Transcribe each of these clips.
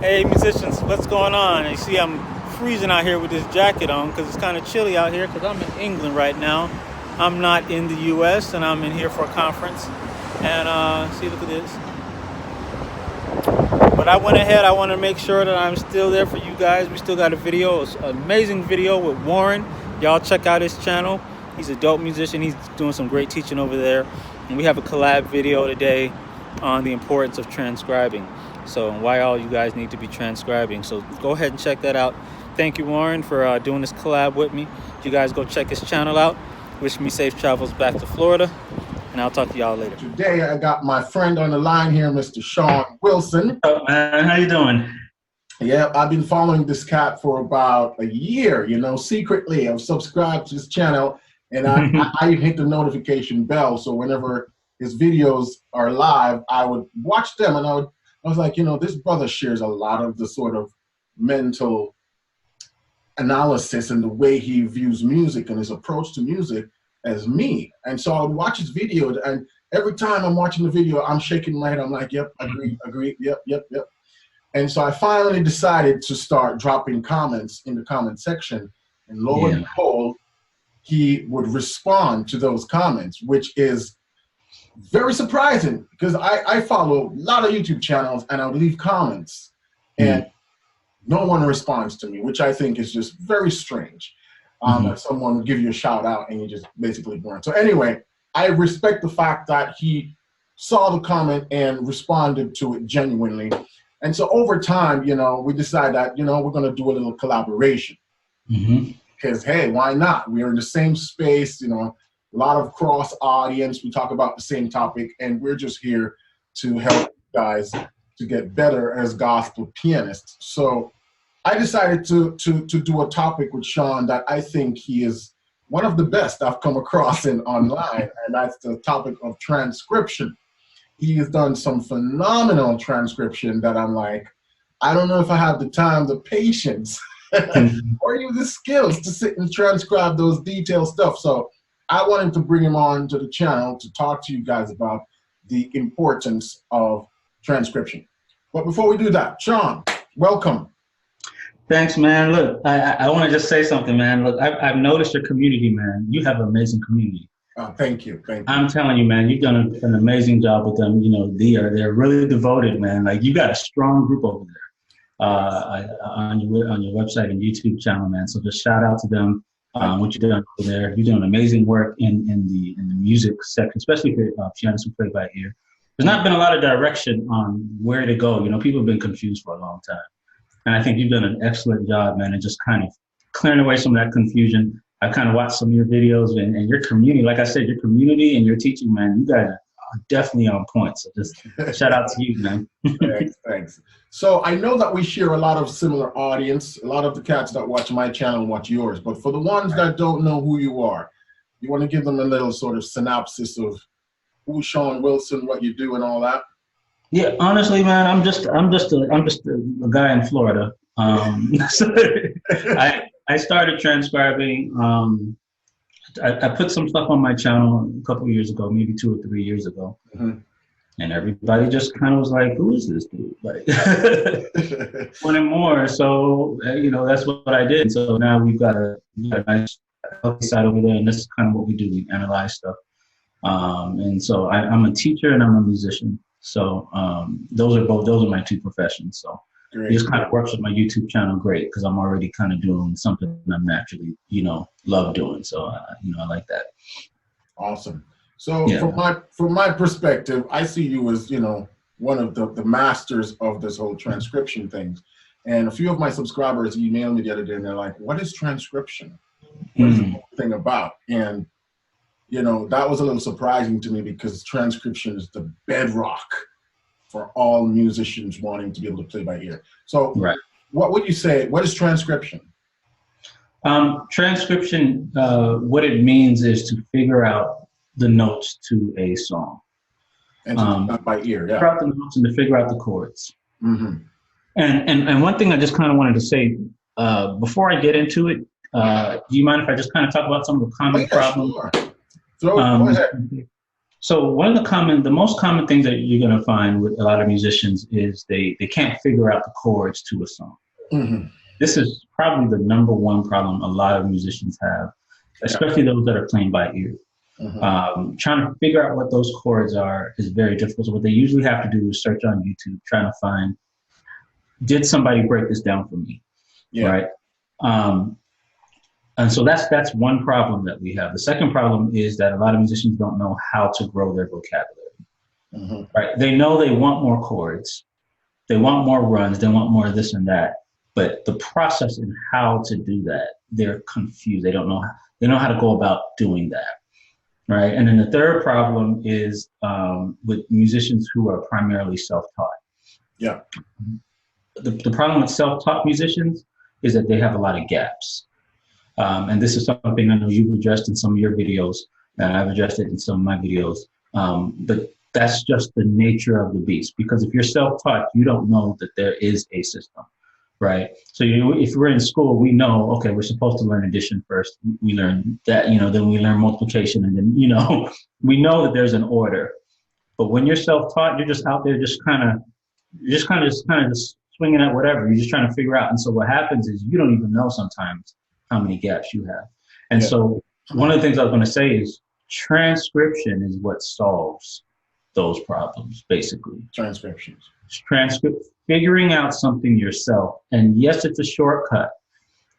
Hey musicians, what's going on? You see I'm freezing out here with this jacket on because it's kind of chilly out here because I'm in England right now. I'm not in the US and I'm in here for a conference. And see, look at this. But I went ahead, I want to make sure that I'm still there for you guys. We still got a video, it's an amazing video with Warren. Y'all check out his channel. He's a dope musician. He's doing some great teaching over there. And we have a collab video today on the importance of transcribing. So why all you guys need to be transcribing. So go ahead and check that out. Thank you, Warren, for doing this collab with me. You guys go check his channel out. Wish me safe travels back to Florida. And I'll talk to y'all later. Today I got my friend on the line here, Mr. Sean Wilson. What's up, man? How you doing? Yeah, I've been following this cat for about a year, you know, secretly. I've subscribed to his channel and I hit the notification bell. So whenever his videos are live, I would watch them and I was like, you know, this brother shares a lot of the sort of mental analysis and the way he views music and his approach to music as me. And so I would watch his video, and every time I'm watching the video, I'm shaking my head. I'm like, yep, agree, yep. And so I finally decided to start dropping comments in the comment section. And lo and behold, he would respond to those comments, which is very surprising because I follow a lot of YouTube channels and I would leave comments and no one responds to me, which I think is just very strange. That someone would give you a shout out and you just basically burn. So anyway, I respect the fact that he saw the comment and responded to it genuinely. And so over time, you know, we decided that, you know, we're going to do a little collaboration because, hey, why not? We're in the same space, you know, a lot of cross audience. We talk about the same topic, and we're just here to help you guys to get better as gospel pianists. So I decided to do a topic with Sean that I think he is one of the best I've come across in online, and that's the topic of transcription. He has done some phenomenal transcription that I'm like, I don't know if I have the time, the patience, or even the skills to sit and transcribe those detailed stuff. So I wanted to bring him on to the channel to talk to you guys about the importance of transcription. But before we do that, Sean, welcome. Thanks, man. Look, I want to just say something, man. Look, I've noticed your community, man. You have an amazing community. Thank you. I'm telling you, man, you've done an amazing job with them. You know, they're really devoted, man. Like, you got a strong group over there on your website and YouTube channel, man. So just shout out to them. What you've done over there. You're doing amazing work in the music section, especially for pianists who play by ear. There's not been a lot of direction on where to go. You know, people have been confused for a long time. And I think you've done an excellent job, man, and just kind of clearing away some of that confusion. I kind of watched some of your videos and your community. Like I said, your community and your teaching, man, you guys are definitely on point. So just shout out to you, man. Thanks. So I know that we share a lot of similar audience. A lot of the cats that watch my channel watch yours. But for the ones that don't know who you are, you want to give them a little sort of synopsis of who's Sean Wilson, what you do, and all that? Yeah, honestly, man, I'm just a guy in Florida. I started transcribing. I put some stuff on my channel a couple of years ago, maybe 2 or 3 years ago, and everybody just kind of was like, "Who is this dude?" Like, wanting more. So you know, that's what I did. So now we've got a nice healthy side over there, and this is kind of what we do. We analyze stuff, and so I'm a teacher and I'm a musician. So those are my two professions. So it just kind of works with my YouTube channel great because I'm already kind of doing something I'm naturally, you know, love doing. So you know, I like that. Awesome. So from my perspective, I see you as, you know, one of the masters of this whole transcription thing. And a few of my subscribers emailed me the other day and they're like, "What is transcription? What is the whole thing about?" And you know, that was a little surprising to me because transcription is the bedrock for all musicians wanting to be able to play by ear. So what would you say, what is transcription? Transcription, what it means is to figure out the notes to a song. And to by ear, figure out the notes and to figure out the chords. And one thing I just kind of wanted to say, before I get into it, do you mind if I just kind of talk about some of the common problems? Sure. Go ahead. So the most common things that you're going to find with a lot of musicians is they can't figure out the chords to a song. Mm-hmm. This is probably the number one problem a lot of musicians have, especially those that are playing by ear. Mm-hmm. Trying to figure out what those chords are is very difficult. So what they usually have to do is search on YouTube, trying to find, did somebody break this down for me? Yeah. Right. And so that's one problem that we have. The second problem is that a lot of musicians don't know how to grow their vocabulary. Mm-hmm. Right. They know they want more chords, they want more runs, they want more of this and that, but the process and how to do that, they're confused. They don't know how to go about doing that. Right. And then the third problem is with musicians who are primarily self-taught. Yeah. The problem with self-taught musicians is that they have a lot of gaps. And this is something I know you've addressed in some of your videos, and I've addressed it in some of my videos. But that's just the nature of the beast, because if you're self-taught, you don't know that there is a system. Right. So if we're in school, we know, okay, we're supposed to learn addition first. We learn that, then we learn multiplication, and then, we know that there's an order. But when you're self-taught, you're just out there just swinging at whatever. You're just trying to figure out. And so what happens is you don't even know sometimes how many gaps you have. And so one of the things I was going to say is transcription is what solves those problems, basically. Transcriptions. Figuring out something yourself. And yes, it's a shortcut.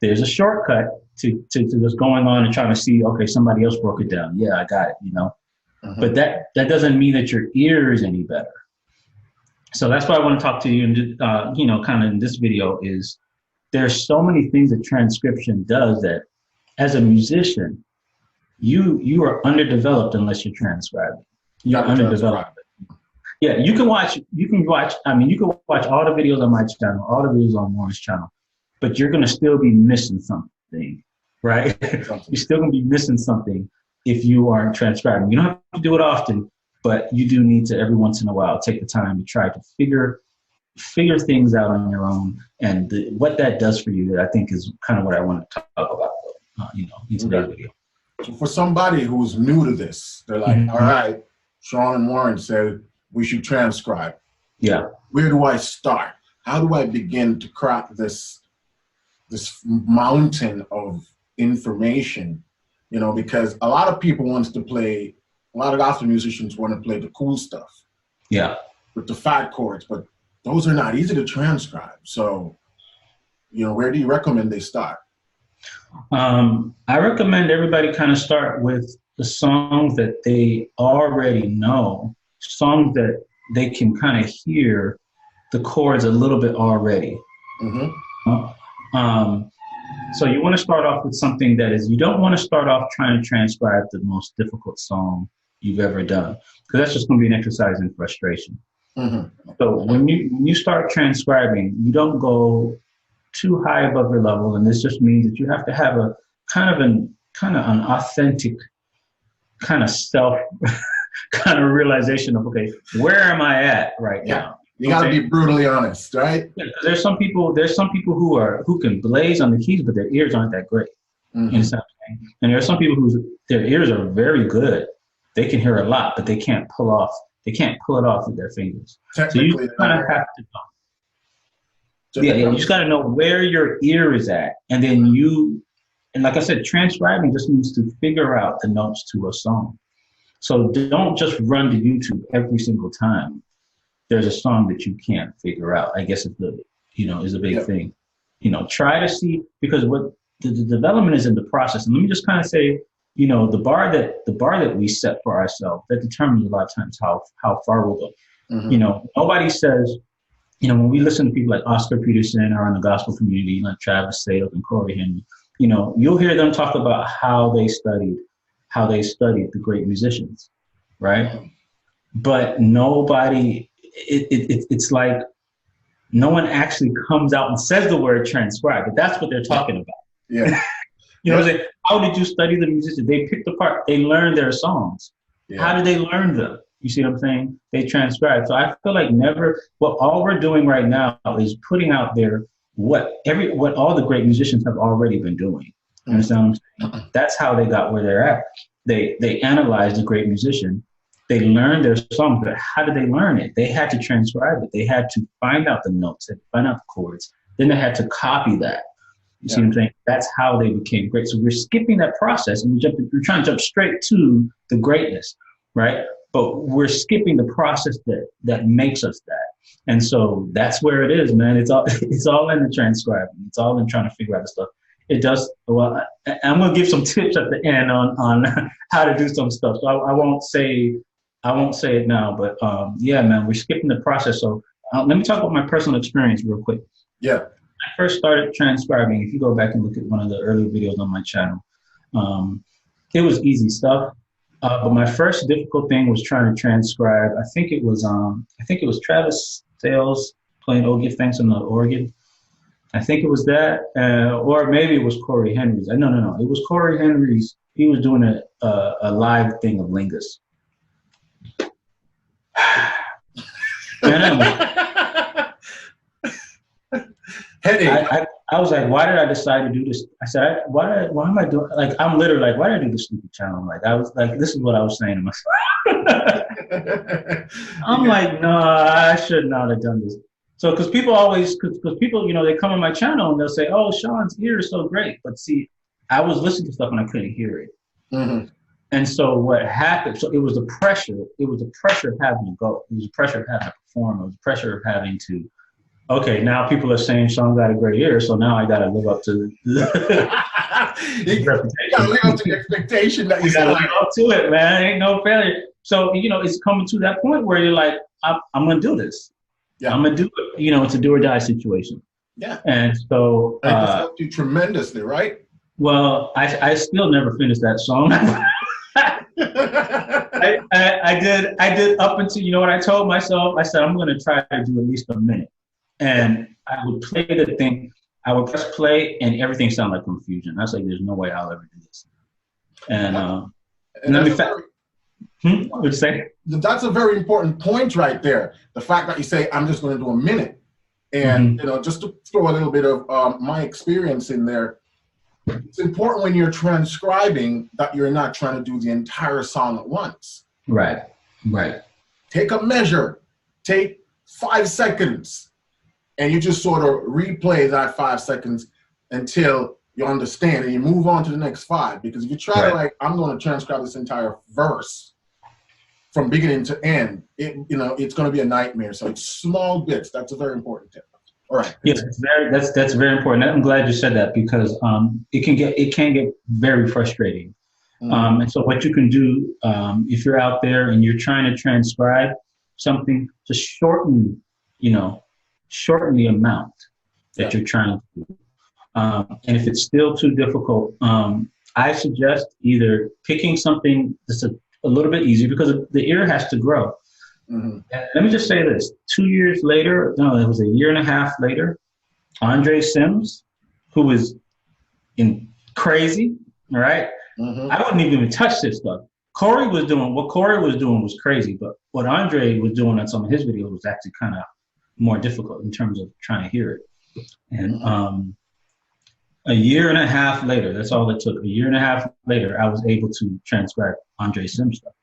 There's a shortcut to just going on and trying to see, okay, somebody else broke it down. Yeah, I got it, Mm-hmm. But that doesn't mean that your ear is any better. So that's why I want to talk to you, and kind of in this video is there's so many things that transcription does that as a musician, you are underdeveloped unless you're transcribing. You're underdeveloped. Yeah, you can watch all the videos on my channel, all the videos on Warren's channel, but you're going to still be missing something, right? You're still going to be missing something if you aren't transcribing. You don't have to do it often, but you do need to every once in a while take the time to try to figure things out on your own. And what that does for you, I think, is kind of what I want to talk about, in today's video. So for somebody who's new to this, they're like, all right, Sean and Warren said we should transcribe. Yeah. Where do I start? How do I begin to crack this mountain of information? Because a lot of people want to play, a lot of gospel musicians want to play the cool stuff. Yeah. With the fat chords, but those are not easy to transcribe. So, where do you recommend they start? I recommend everybody kind of start with the songs that they already know, songs that they can kind of hear the chords a little bit already. Mm-hmm. So you want to start off with something you don't want to start off trying to transcribe the most difficult song you've ever done, because that's just going to be an exercise in frustration. Mm-hmm. So when you start transcribing, you don't go too high above your level, and this just means that you have to have a kind of an authentic kind of self kind of realization of, okay, where am I at right now? You got to be brutally honest, right? Yeah, there's some people who can blaze on the keys, but their ears aren't that great. Mm-hmm. You know what I'm saying? And there are some people their ears are very good. They can hear a lot, but they can't pull it off with their fingers. So you kind of have to know. You just got to know where your ear is at. And then and like I said, transcribing just means to figure out the notes to a song. So don't just run to YouTube every single time there's a song that you can't figure out. I guess is a big thing. Try to see, because what the development is in the process. And let me just kind of say, the bar that we set for ourselves, that determines a lot of times how far we'll go. Mm-hmm. Nobody says, when we listen to people like Oscar Peterson or in the gospel community, like Travis Sales and Corey Henry, you'll hear them talk about how they studied the great musicians, right? But nobody, it's like no one actually comes out and says the word transcribe, but that's what they're talking about. Yeah. What I'm saying? How did you study the musicians? They picked apart, they learned their songs. Yeah. How did they learn them? You see what I'm saying? They transcribe. So I feel like all we're doing right now is putting out there what all the great musicians have already been doing. You understand what I'm saying? That's how they got where they're at. They analyzed a great musician they learned their songs, but how did they learn it? They had to transcribe it. They had to find out the notes, they had to find out the chords. Then they had to copy that. You see what I'm saying? That's how they became great. So we're skipping that process and we're trying to jump straight to the greatness, right? But we're skipping the process that makes us that. And so that's where it is, man. It's all in the transcribing. It's all in trying to figure out the stuff. It does, well, I'm going to give some tips at the end on how to do some stuff. So I won't say it now, but yeah, man, we're skipping the process. So let me talk about my personal experience real quick. Yeah. I first started transcribing. If you go back and look at one of the earlier videos on my channel, it was easy stuff. But my first difficult thing was trying to transcribe. I think it was Travis Sales playing "Oh Give Thanks" on the organ. I think it was that, or maybe it was Corey Henry's. No. It was Corey Henry's. He was doing a live thing of Lingus. I was like, why did I decide to do this? I said, why am I doing, like, I'm literally like, why did I do this stupid channel? Like, I was like, this is what I was saying to myself. I'm like, no, I should not have done this. So, because people, you know, they come on my channel and they'll say, oh, Sean's ear is so great. But see, I was listening to stuff and I couldn't hear it. Mm-hmm. And so what happened, so it was the pressure of having to go. It was the pressure of having to perform. It was the pressure of having to, okay, now people are saying Sean got a great ear, so now I got to live up to the reputation. You got to live up to the expectation that you got to live up to it, man. Ain't no failure. So, you know, it's coming to that point where you're like, I'm going to do this. Yeah. I'm going to do it. You know, it's a do or die situation. Yeah. And so. And it's helped you tremendously, right? Well, I still never finished that song. I did up until, you know what I told myself? I said, I'm going to try to do at least a minute. And I would play the thing. I would press play, and everything sounded like confusion. I was like, "There's no way I'll ever do this." And what would you say? That's a very important point right there. The fact that you say, "I'm just going to do a minute," and you know, just to throw a little bit of my experience in there. It's important when you're transcribing that you're not trying to do the entire song at once. Right. Right. Take a measure. Take 5 seconds. And you just sort of replay that 5 seconds until you understand, and you move on to the next 5. Because if you try to, like, I'm going to transcribe this entire verse from beginning to end, it's going to be a nightmare. So it's small bits. That's a very important tip. All right. Yes, that's very important. I'm glad you said that, because it can get very frustrating. And so what you can do, if you're out there and you're trying to transcribe something, just shorten the amount that you're trying to do. And if it's still too difficult, I suggest either picking something that's a little bit easier, because the ear has to grow. Mm-hmm. Let me just say this, 2 years later, no, it was a year and a half later, Andre Sims, who was crazy, all right? Mm-hmm. I wouldn't even touch this stuff. What Corey was doing was crazy, but what Andre was doing on some of his videos was actually kind of more difficult in terms of trying to hear it. And a year and a half later, that's all it took. A year and a half later, I was able to transcribe Andre Sims stuff.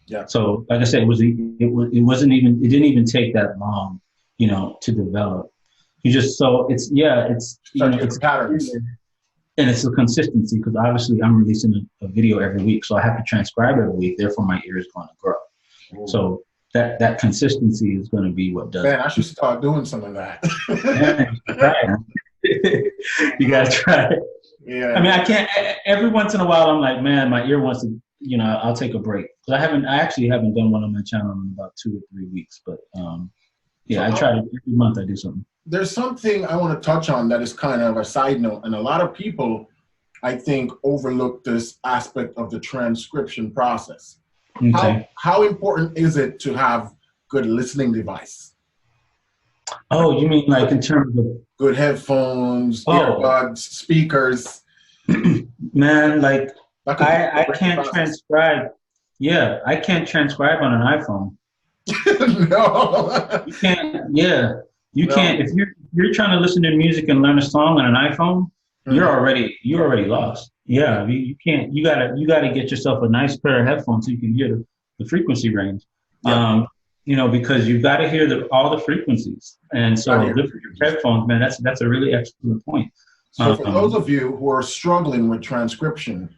Yeah. So, like I said, it didn't even take that long, to develop. It's patterns. And it's a consistency, because obviously I'm releasing a video every week, so I have to transcribe every week. Therefore, my ear is going to grow. Ooh. So that consistency is going to be what does. Man, I should start doing some of that. You gotta try it. Yeah. I mean, I can't. Every once in a while, I'm like, man, my ear wants to. I'll take a break, because I actually haven't done one on my channel in about 2 or 3 weeks. But I try to every month I do something. There's something I want to touch on that is kind of a side note, and a lot of people, I think, overlook this aspect of the transcription process. Okay. How important is it to have good listening device? Oh, you mean like in terms of good headphones, earbuds, speakers? Man, like I can't transcribe. Yeah, I can't transcribe on an iPhone. No. You can't. Yeah, you can't. If you're trying to listen to music and learn a song on an iPhone, you're already lost. Yeah, you can't. You gotta get yourself a nice pair of headphones so you can hear the frequency range. Yeah. You know, because you've got to hear all the frequencies. And so with your headphones, man, that's a really excellent point. So for those of you who are struggling with transcription,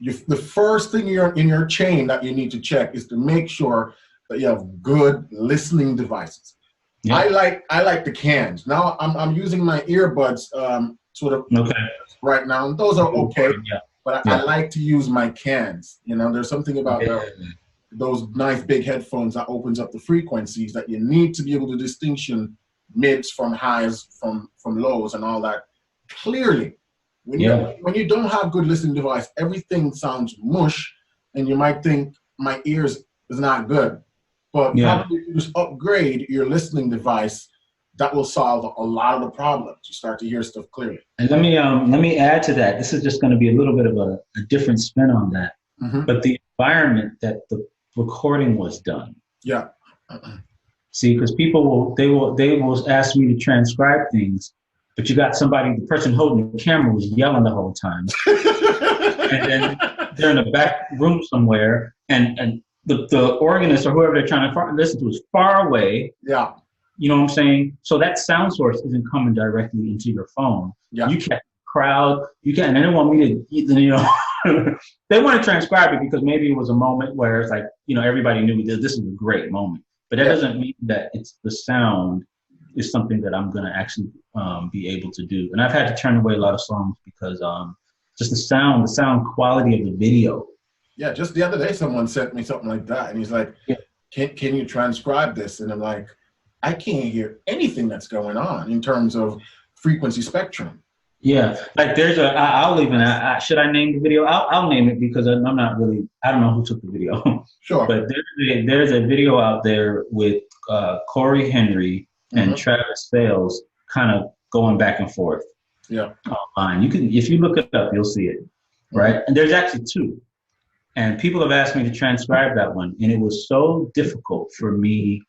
the first thing in your chain that you need to check is to make sure that you have good listening devices. Yeah. I like the cans. Now I'm using my earbuds sort of right now. Those are okay, but I like to use my cans. You know, there's something about those nice big headphones that opens up the frequencies that you need to be able to distinction mids from highs from lows and all that clearly. When you don't have good listening device, everything sounds mush, and you might think my ears is not good. But probably you just upgrade your listening device, that will solve a lot of the problems. You start to hear stuff clearly. And let me add to that. This is just going to be a little bit of a different spin on that. But the environment that the recording was done. Yeah. See, because people will ask me to transcribe things, but you got the person holding the camera was yelling the whole time, and then they're in a back room somewhere, and the organist or whoever they're trying to listen to is far away. Yeah. You know what I'm saying? So that sound source isn't coming directly into your phone. Yeah. You can't crowd. You can't. And they don't want me to, you know, they want to transcribe it because maybe it was a moment where it's like, you know, everybody knew this is a great moment. But that doesn't mean that the sound is something that I'm going to actually be able to do. And I've had to turn away a lot of songs because just the sound quality of the video. Yeah, just the other day, someone sent me something like that, and he's like, "Can you transcribe this?" And I'm like, "I can't hear anything that's going on in terms of frequency spectrum." Yeah, like there's I'll even should I name the video? I'll name it because I'm not really, I don't know who took the video. Sure. But there's a video out there with Corey Henry and Travis Fales kind of going back and forth. Yeah. Online. You can, if you look it up, you'll see it. Right. And there's actually two. And people have asked me to transcribe that one, and it was so difficult for me.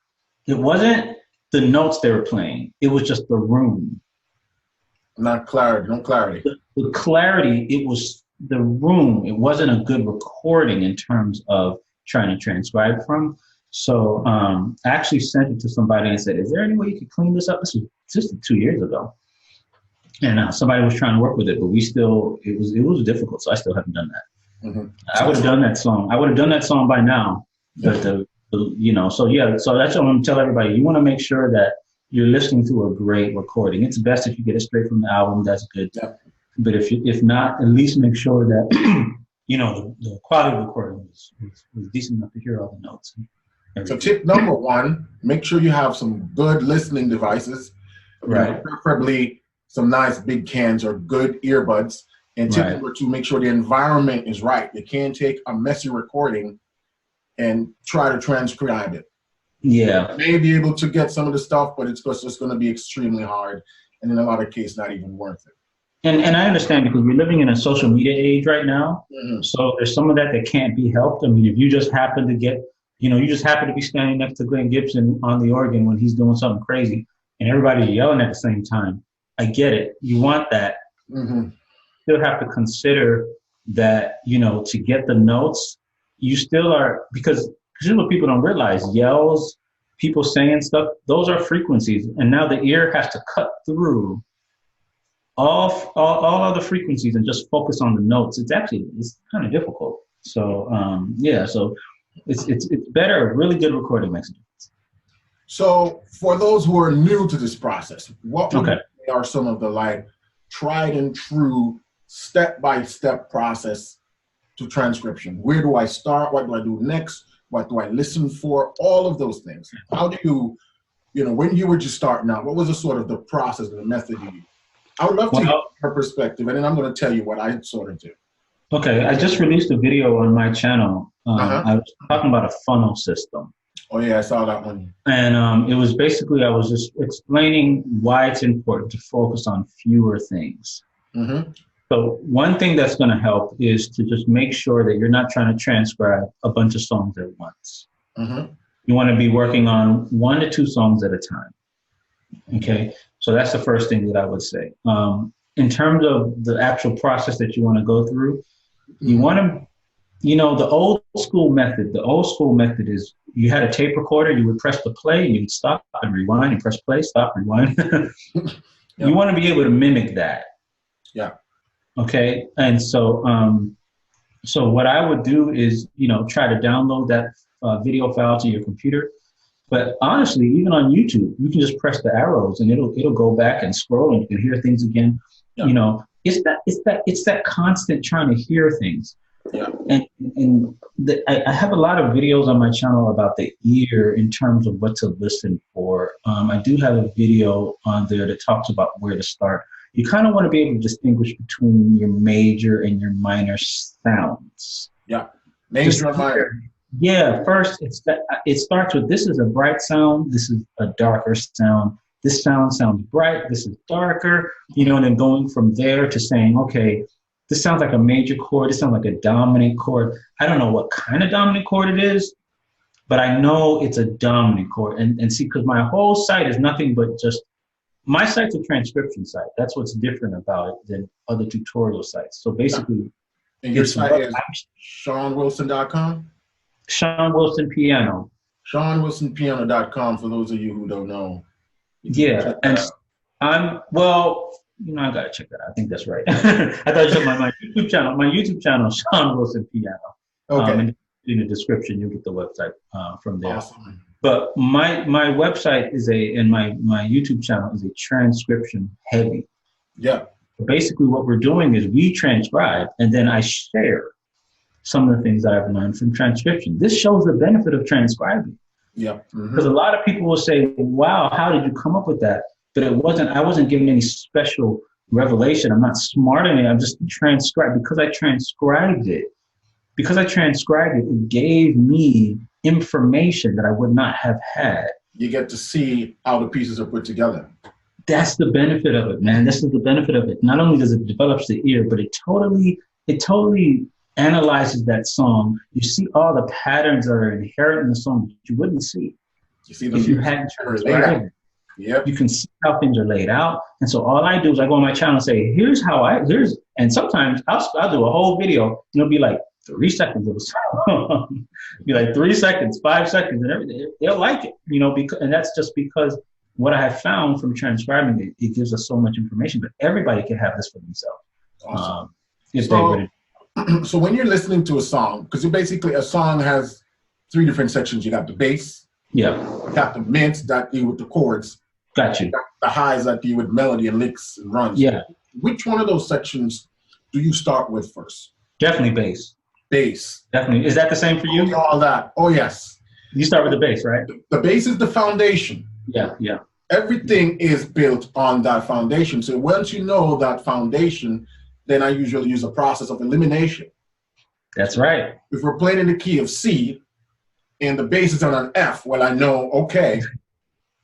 It wasn't the notes they were playing; it was just the room. Not clarity, no clarity. The clarity, it was the room. It wasn't a good recording in terms of trying to transcribe from. So I actually sent it to somebody and said, "Is there any way you could clean this up?" This was just 2 years ago, and somebody was trying to work with it, but it was difficult. So I still haven't done that. I would have done that song. I would have done that song by now. But so that's what I'm going to tell everybody. You want to make sure that you're listening to a great recording. It's best if you get it straight from the album. That's good. Yeah. But if not, at least make sure that the quality of the recording was decent enough to hear all the notes. So tip number one: make sure you have some good listening devices. Right. Preferably some nice big cans or good earbuds. And tip number two, make sure the environment is right. You can't take a messy recording and try to transcribe it. Yeah. You may be able to get some of the stuff, but it's just going to be extremely hard. And in a lot of cases, not even worth it. And I understand because we're living in a social media age right now. So there's some of that can't be helped. I mean, if you just happen to be standing next to Glenn Gibson on the organ when he's doing something crazy and everybody's yelling at the same time, I get it. You want that. Still have to consider that, to get the notes, you still are, because here's what people don't realize: yells, people saying stuff, those are frequencies. And now the ear has to cut through all other frequencies and just focus on the notes. It's kind of difficult. So, so it's better. A really good recording makes a difference. So for those who are new to this process, what are some of the tried and true step-by-step process to transcription? Where do I start? What do I do next? What do I listen for? All of those things. How do you, when you were just starting out, what was the sort of the process and the method you used? I would love to hear her perspective, and then I'm going to tell you what I sort of do. Okay, I just released a video on my channel. I was talking about a funnel system. Oh yeah, I saw that one. And it was basically, I was just explaining why it's important to focus on fewer things. So one thing that's going to help is to just make sure that you're not trying to transcribe a bunch of songs at once. You want to be working on 1 to 2 songs at a time. Okay, so that's the first thing that I would say. In terms of the actual process that you want to go through, you want to You know, the old school method is you had a tape recorder, you would press the play, and you'd stop and rewind and press play, stop, rewind. Yep. You want to be able to mimic that. Yeah. Okay. And so, so what I would do is, you know, try to download that video file to your computer. But honestly, even on YouTube, you can just press the arrows and it'll go back and scroll and you can hear things again. Yeah. You know, it's that constant trying to hear things. Yeah. And I have a lot of videos on my channel about the ear in terms of what to listen for. I do have a video on there that talks about where to start. You kind of want to be able to distinguish between your major and your minor sounds. Yeah. Major and minor. Yeah. First, it starts with, this is a bright sound. This is a darker sound. This sound sounds bright. This is darker. You know, and then going from there to saying, okay, this sounds like a major chord. This sounds like a dominant chord. I don't know what kind of dominant chord it is, but I know it's a dominant chord. And see, because my whole site is nothing but just, my site's a transcription site. That's what's different about it than other tutorial sites. So basically, and your site is SeanWilson.com? Sean Wilson Piano. SeanWilsonPiano.com for those of you who don't know. Yeah, and well, you know, I gotta check that out. I think that's right. I thought you said my YouTube channel. My YouTube channel, Sean Wilson Piano. Okay. And in the description, you'll get the website from there. Awesome. But my website is and my YouTube channel is a transcription heavy. Yeah. Basically, what we're doing is we transcribe, and then I share some of the things that I've learned from transcription. This shows the benefit of transcribing. Yeah. Because a lot of people will say, "Wow, how did you come up with that?" But I wasn't given any special revelation. I'm not smart in it. I'm just transcribed because I transcribed it. Because I transcribed it, it gave me information that I would not have had. You get to see how the pieces are put together. That's the benefit of it, man. This is the benefit of it. Not only does it develop the ear, but it totally analyzes that song. You see all the patterns that are inherent in the song that you wouldn't see if you hadn't transcribed it. Yep. You can see how things are laid out. And so all I do is I go on my channel and say, and sometimes I'll do a whole video and it'll be like 3 seconds of a song. Be like 3 seconds, 5 seconds, and everything. They'll like it, you know, and that's just because what I have found from transcribing it gives us so much information, but everybody can have this for themselves. Awesome. So when you're listening to a song, because basically a song has 3 different sections. You got the bass. Yeah. You got the mids that deal with the chords. Got you. The highs that deal with melody and licks and runs. Yeah. Which one of those sections do you start with first? Definitely bass. Bass. Definitely. Is that the same for you? All that. Oh, yes. You start with the bass, right? The bass is the foundation. Yeah, yeah. Everything is built on that foundation. So once you know that foundation, then I usually use a process of elimination. That's right. If we're playing in the key of C and the bass is on an F, well, I know, okay,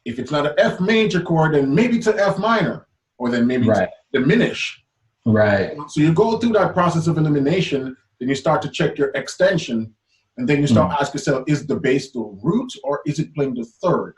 if it's not an F major chord, then maybe it's an F minor, or then maybe it's diminish. Right. So you go through that process of elimination, then you start to check your extension, and then you start asking yourself, is the bass the root or is it playing the third?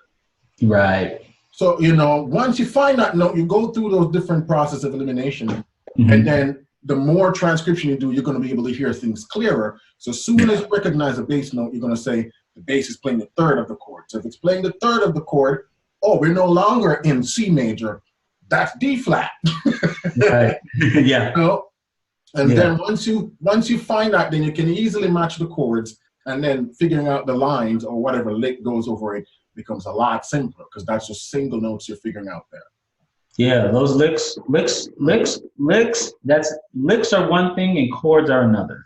Right. So, you know, once you find that note, you go through those different processes of elimination, and then the more transcription you do, you're going to be able to hear things clearer. So as soon as you recognize a bass note, you're going to say the bass is playing the third of the chord. So if it's playing the third of the chord, oh, we're no longer in C major. That's D flat. Right. Yeah. You know? And then once you find that, then you can easily match the chords, and then figuring out the lines or whatever lick goes over it becomes a lot simpler because that's just single notes you're figuring out there. Yeah, those licks, that's licks are one thing and chords are another.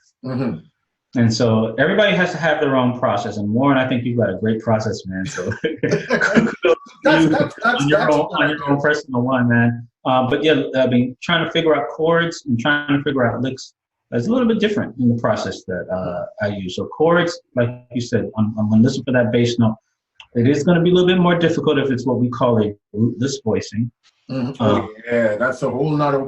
And so everybody has to have their own process. And Warren, I think you've got a great process, man. So on your own personal one, man. But yeah, I mean, trying to figure out chords and trying to figure out licks is a little bit different in the process that I use. So chords, like you said, I'm going to listen for that bass note. It is going to be a little bit more difficult if it's what we call a rootless voicing. Yeah, that's a whole nother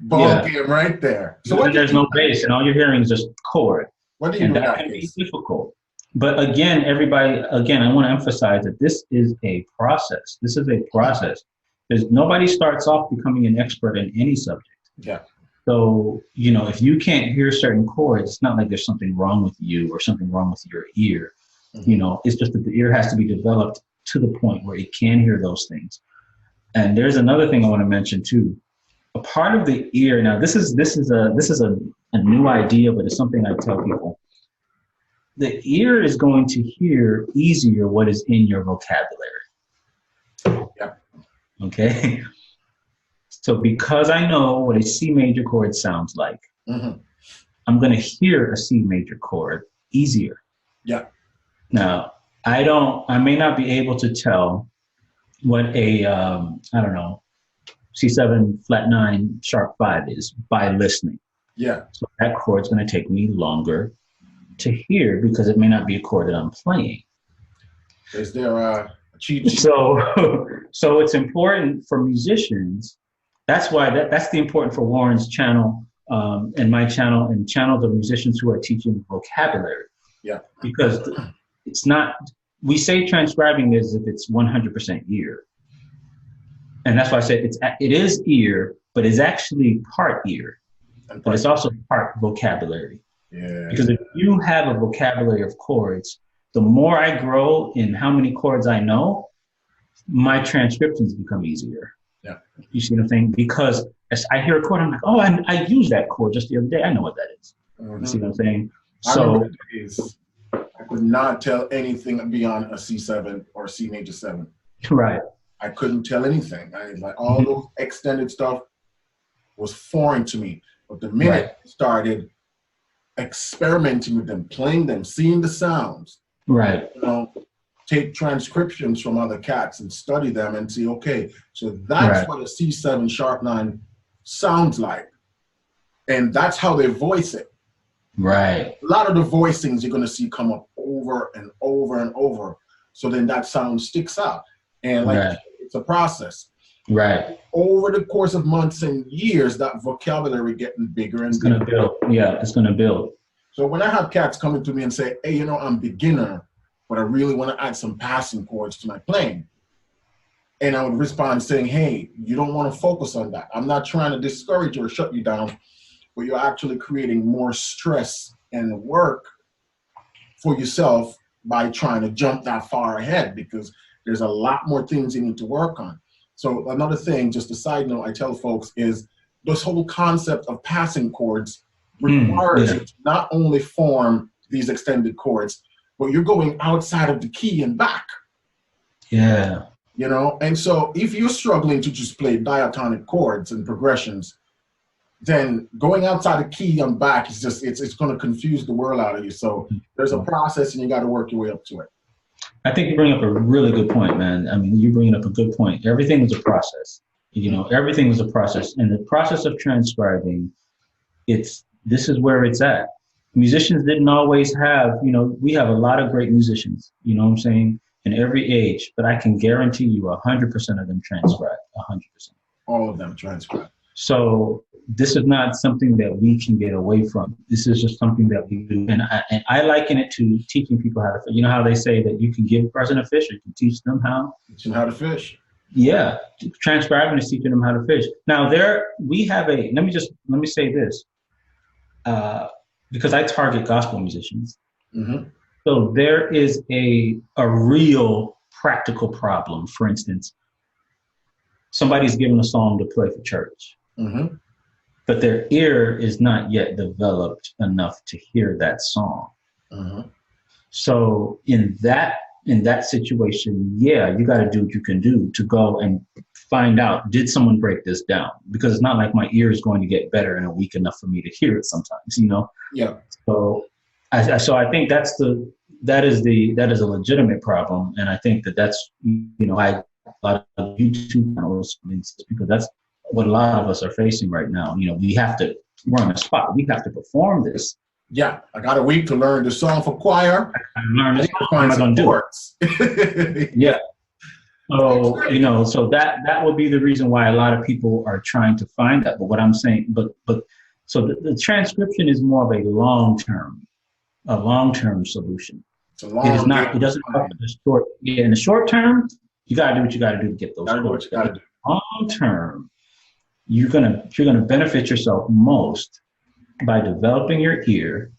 ball game right there. So there's no bass, and all you're hearing is just chord. What do you and do? That can be difficult. But again, I want to emphasize that this is a process. This is a process. Nobody starts off becoming an expert in any subject. Yeah. So, if you can't hear certain chords, it's not like there's something wrong with you or something wrong with your ear. It's just that the ear has to be developed to the point where it can hear those things. And there's another thing I want to mention too. A part of the ear. Now, this is a new idea, but it's something I tell people. The ear is going to hear easier what is in your vocabulary. Yeah. Okay. So because I know what a C major chord sounds like, I'm going to hear a C major chord easier. Yeah. Now, I may not be able to tell what a, C7 flat 9 sharp 5 is by listening. Yeah. So that chord's going to take me longer to hear because it may not be a chord that I'm playing. Is there a cheat sheet? So it's important for musicians. That's why that's the important for Warren's channel and my channel and channels of musicians who are teaching vocabulary. Yeah. Because it's not, we say transcribing as if it's 100% ear. And that's why I said it is ear, but it's actually part ear, but it's also part vocabulary. Yeah. Because if you have a vocabulary of chords, the more I grow in how many chords I know, my transcriptions become easier. Yeah. You see what I'm saying? Because as I hear a chord, I'm like, oh, I used that chord just the other day. I know what that is. You see what I'm saying? So I could not tell anything beyond a C7 or C major 7. Right. I couldn't tell anything. All those extended stuff was foreign to me. But the minute I started experimenting with them, playing them, seeing the sounds, right. Take transcriptions from other cats and study them and see, okay, so that's what a C7 sharp 9 sounds like. And that's how they voice it. Right. A lot of the voicings you're going to see come up over and over and over. So then that sound sticks out. And it's a process. Right. Over the course of months and years, that vocabulary getting bigger and bigger. It's going to build. Yeah, it's going to build. So when I have cats coming to me and say, hey, I'm beginner, but I really want to add some passing chords to my playing. And I would respond saying, hey, you don't want to focus on that. I'm not trying to discourage you or shut you down, but you're actually creating more stress and work for yourself by trying to jump that far ahead, because there's a lot more things you need to work on. So another thing, just a side note I tell folks, is this whole concept of passing chords requires you to not only form these extended chords, but you're going outside of the key and back. Yeah. And so if you're struggling to just play diatonic chords and progressions, then going outside the key and back is just, it's going to confuse the world out of you. So there's a process and you got to work your way up to it. I think you bring up a really good point, man. I mean, you're bringing up a good point. Everything was a process. Everything was a process. And the process of transcribing, this is where it's at. Musicians didn't always have, we have a lot of great musicians, you know what I'm saying, in every age, but I can guarantee you 100% of them transcribe, 100%. All of them transcribe. So this is not something that we can get away from. This is just something that we do. And I liken it to teaching people how to fish. You know how they say that you can give a person a fish, or you can teach them how? Teach them how to fish. Yeah. Transcribing is teaching them how to fish. Now we have let me say this, because I target gospel musicians. So there is a real practical problem. For instance, somebody's given a song to play for church. But their ear is not yet developed enough to hear that song. So in that situation, you got to do what you can do to go and find out, did someone break this down? Because it's not like my ear is going to get better in a week enough for me to hear it sometimes, Yeah. So I think that is a legitimate problem, and I think that's a lot of YouTube channels, because that's what a lot of us are facing right now. We're on the spot. We have to perform this. Yeah, I got a week to learn the song for choir. I learned this. How am I going to do it? Yeah. So, so that would be the reason why a lot of people are trying to find that. But what I'm saying, so the transcription is more of a long-term solution. It doesn't help in the short. Yeah, in the short term, you got to do what you got to do to get those chords. Long term, you're gonna benefit yourself most by developing your ear,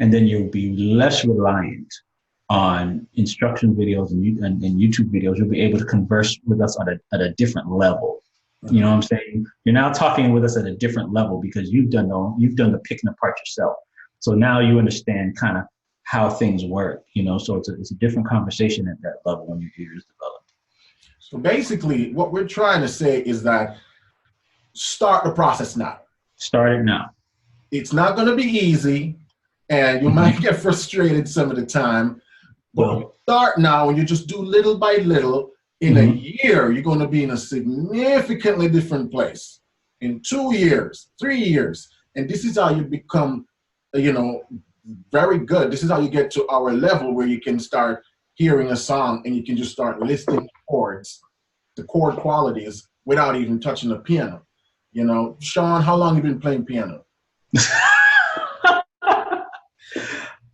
and then you'll be less reliant on instruction videos and YouTube videos. You'll be able to converse with us at a different level. You know what I'm saying? You're now talking with us at a different level because you've done the picking apart yourself. So now you understand kind of how things work, you know, so it's a different conversation at that level when your ear is developed. So basically what we're trying to say is that start the process now. Start it now. It's not going to be easy, and you might get frustrated some of the time, but start now, and you just do little by little. In a year, you're going to be in a significantly different place. In 2 years, 3 years, and this is how you become, you know, very good. This is how you get to our level where you can start hearing a song and you can just start listing chords, the chord qualities, without even touching the piano. You know, Sean, how long have you been playing piano?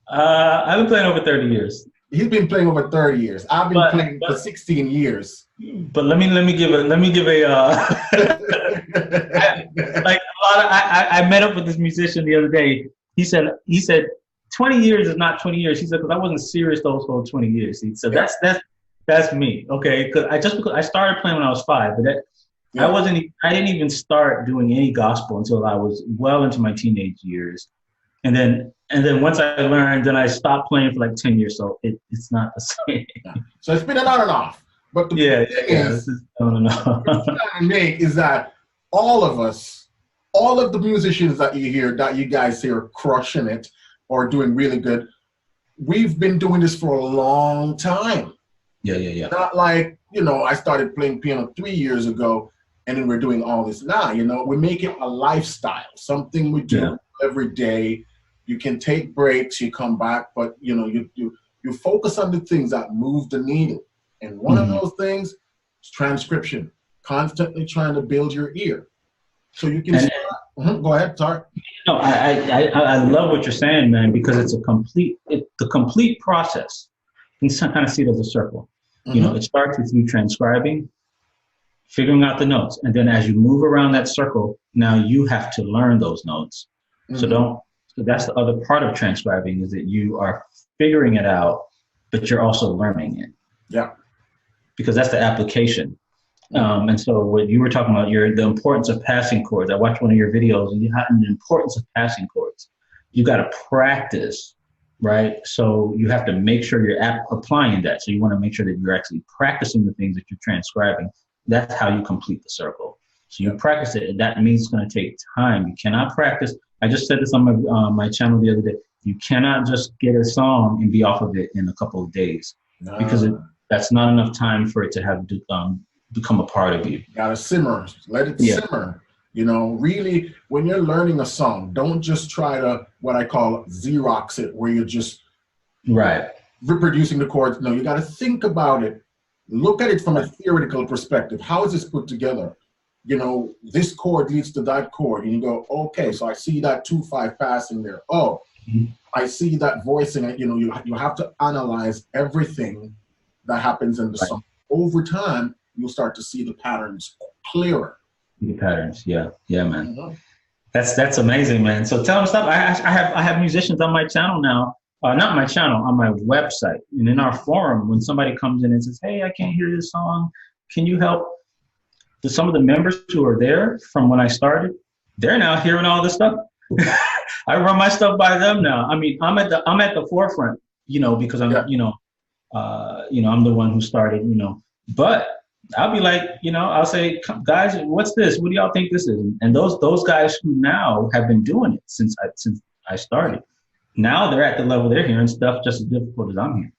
I've been playing over 30 years. He's been playing over 30 years. I've been playing for 16 years. But let me give a like I met up with this musician the other day. He said 20 years is not 20 years. He said, because I wasn't serious those whole 20 years. He said that's me. Okay, because I started playing when I was 5, but I didn't even start doing any gospel until I was well into my teenage years. And then once I learned, then I stopped playing for like 10 years. So it's not the same. So it's been an on and off. But the thing is what I'm trying to make is that all of us, all of the musicians that you hear, that you guys hear crushing it or doing really good, we've been doing this for a long time. Yeah. Not like, you know, I started playing piano 3 years ago and then we're doing all this now. You know, we make it a lifestyle, something we do every day. You can take breaks, you come back, but you know, you focus on the things that move the needle. And one of those things is transcription, constantly trying to build your ear. So you can start. Go ahead, sorry. No, I love what you're saying, man, because it's the complete process. You can kind of see it as a circle. You know, it starts with you transcribing, figuring out the notes, and then as you move around that circle, now you have to learn those notes. So that's the other part of transcribing, is that you are figuring it out, but you're also learning it. Yeah. Because that's the application. And so what you were talking about, the importance of passing chords. I watched one of your videos and you had the importance of passing chords. You got to practice, right? So you have to make sure you're applying that. So you want to make sure that you're actually practicing the things that you're transcribing. That's how you complete the circle. So you practice it, and that means it's going to take time. You cannot practice. I just said this on my channel the other day. You cannot just get a song and be off of it in a couple of days, because that's not enough time for it to have become a part of you. You gotta simmer, let it simmer. You know, really, when you're learning a song, don't just try to, what I call Xerox it, where you're just reproducing the chords. No, you gotta think about it. Look at it from a theoretical perspective. How is this put together? You know, this chord leads to that chord, and you go, okay, so I see that 2/5 passing there. Oh, I see that voicing. You know, you have to analyze everything that happens in the song. Over time, you'll start to see the patterns clearer. The patterns, yeah, man. That's amazing, man. So tell them stuff. I have musicians on my channel now. Not my channel, on my website, and in our forum. When somebody comes in and says, "Hey, I can't hear this song. Can you help?" Some of the members who are there from when I started, they're now hearing all this stuff. I run my stuff by them now. I mean, I'm at the forefront, you know, because I'm, I'm the one who started, you know. But I'll be like, you know, I'll say, guys, what's this? What do y'all think this is? And those guys who now have been doing it since I started, now they're at the level they're hearing stuff just as difficult as I'm hearing.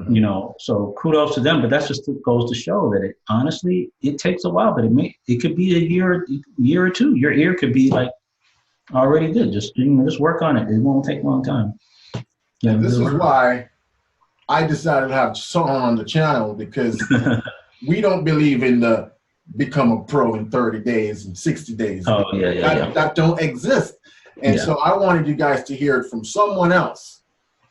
You know, so kudos to them. But that's just goes to show that it takes a while, but it could be a year or two. Your ear could be like already good. Just work on it. It won't take a long time. Yeah, this is why I decided to have Sean on the channel, because we don't believe in the become a pro in 30 days and 60 days. Oh, That don't exist. And so I wanted you guys to hear it from someone else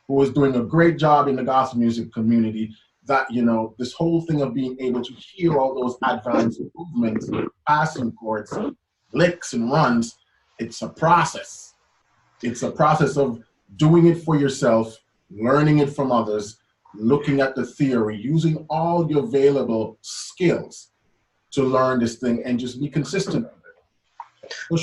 who is doing a great job in the gospel music community, that, you know, this whole thing of being able to hear all those advanced movements, passing chords, licks and runs. It's a process. It's a process of doing it for yourself, learning it from others, looking at the theory, using all your available skills to learn this thing and just be consistent with it. Well,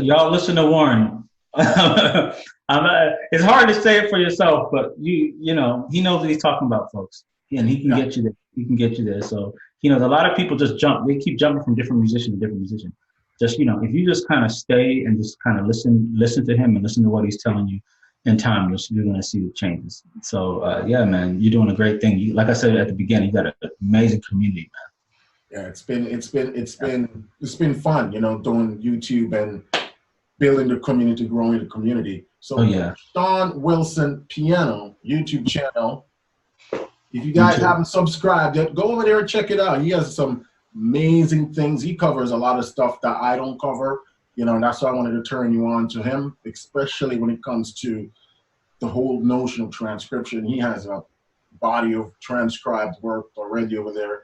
y'all listen to Warren. It's hard to say it for yourself, but you know, he knows what he's talking about, folks, and he can get you there. He can get you there. So, you know, a lot of people just jump. They keep jumping from different musician to different musician. Just, you know, if you just kind of stay and just kind of listen to him and listen to what he's telling you, in time, you're going to see the changes. So, yeah, man, you're doing a great thing. Like I said at the beginning, you got an amazing community, man. Yeah, it's been fun, you know, doing YouTube and building the community, growing the community. So, Sean Wilson Piano YouTube channel. If you guys haven't subscribed yet, go over there and check it out. He has some amazing things. He covers a lot of stuff that I don't cover. You know, and that's why I wanted to turn you on to him, especially when it comes to the whole notion of transcription. He has a body of transcribed work already over there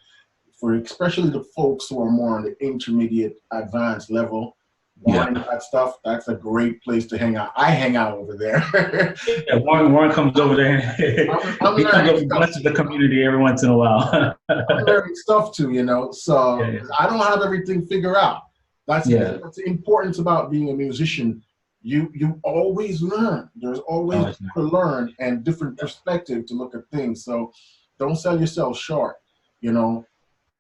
for especially the folks who are more on the intermediate advanced level. That stuff, that's a great place to hang out. I hang out over there. Warren comes over there. He comes over and blesses the community every once in a while. I'm learning stuff too, you know, so I don't have everything figured out. That's the importance about being a musician. You always learn. There's always to learn and different perspective to look at things. So don't sell yourself short. You know,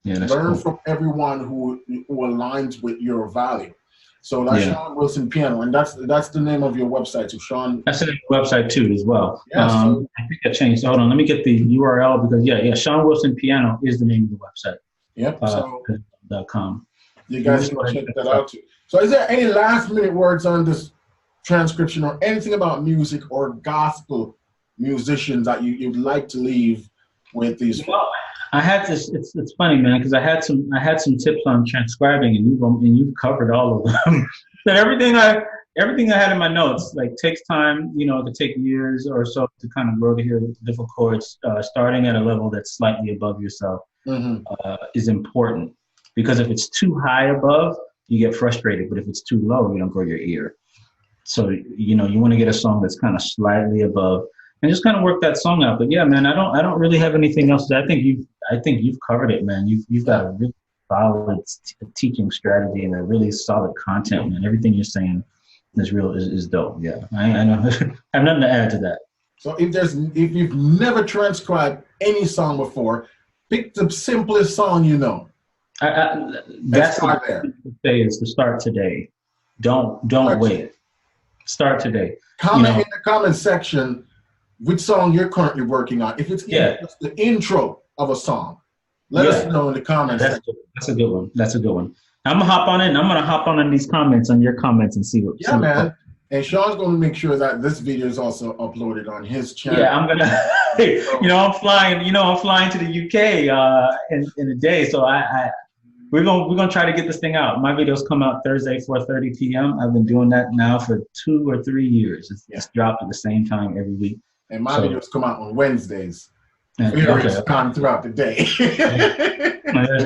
learn from everyone who aligns with your value. So that's Sean Wilson Piano, and that's the name of your website. So Sean. That's the name of the website too, as well. I think I changed. Hold on, let me get the URL because Sean Wilson Piano is the name of the website. Yep. .com. You guys can check that out too. So is there any last minute words on this transcription or anything about music or gospel musicians that you'd like to leave with these? Well, I had this. It's funny, man, because I had some tips on transcribing, and you've covered all of them. But everything I had in my notes, like, takes time. You know, it could take years or so to kind of grow to hear different chords. Starting at a level that's slightly above yourself is important. Because if it's too high above, you get frustrated. But if it's too low, you don't grow your ear. So, you know, you want to get a song that's kind of slightly above and just kind of work that song out. But yeah, man, I don't really have anything else. I think you've covered it, man. You've got a really solid teaching strategy and a really solid content, man. Everything you're saying is dope. Yeah, I know. I have nothing to add to that. So if you've never transcribed any song before, pick the simplest song you know. That's what I say is to start today. Don't wait. Start today. Comment in the comment section which song you're currently working on. If it's just the intro of a song, let us know in the comments. That's a good one. That's a good one. I'm gonna hop on it. And I'm gonna hop on these comments, on your comments, and see what. Yeah, man. And Sean's going to make sure that this video is also uploaded on his channel. Yeah, I'm gonna. I'm flying. I'm flying to the UK in a day, so we're gonna try to get this thing out. My videos come out Thursday, 4:30 p.m. I've been doing that now for 2 or 3 years. It's dropped at the same time every week. And my videos come out on Wednesdays. It's time throughout the day.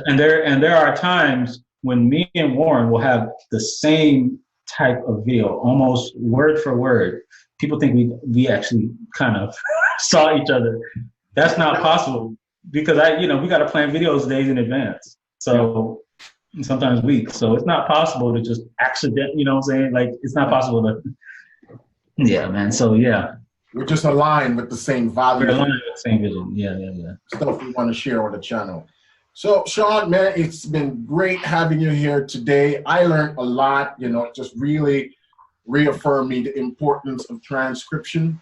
and there are times when me and Warren will have the same type of video, almost word for word. People think we actually kind of saw each other. That's not possible because we got to plan videos days in advance. So sometimes weeks. So it's not possible to just accident. You know what I'm saying? Like, it's not possible to. Yeah, man. So yeah. We're just aligned with the same values. We're aligned with the same vision. Yeah. Stuff we want to share on the channel. So, Sean, man, it's been great having you here today. I learned a lot, just really reaffirmed me the importance of transcription.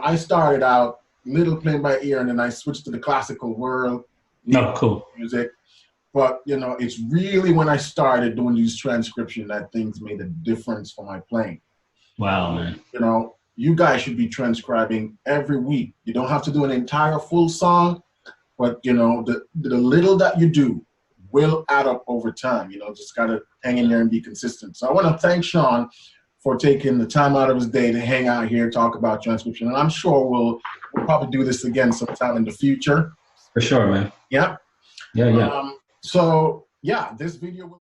I started out little playing by ear, and then I switched to the classical world. Cool. Music. But, it's really when I started doing these transcription that things made a difference for my playing. Wow, man. You guys should be transcribing every week. You don't have to do an entire full song, but the little that you do will add up over time. Just gotta hang in there and be consistent. So I want to thank Sean for taking the time out of his day to hang out here, talk about transcription, and I'm sure we'll probably do this again sometime in the future. For sure, man. Yeah. Yeah. So yeah, this video.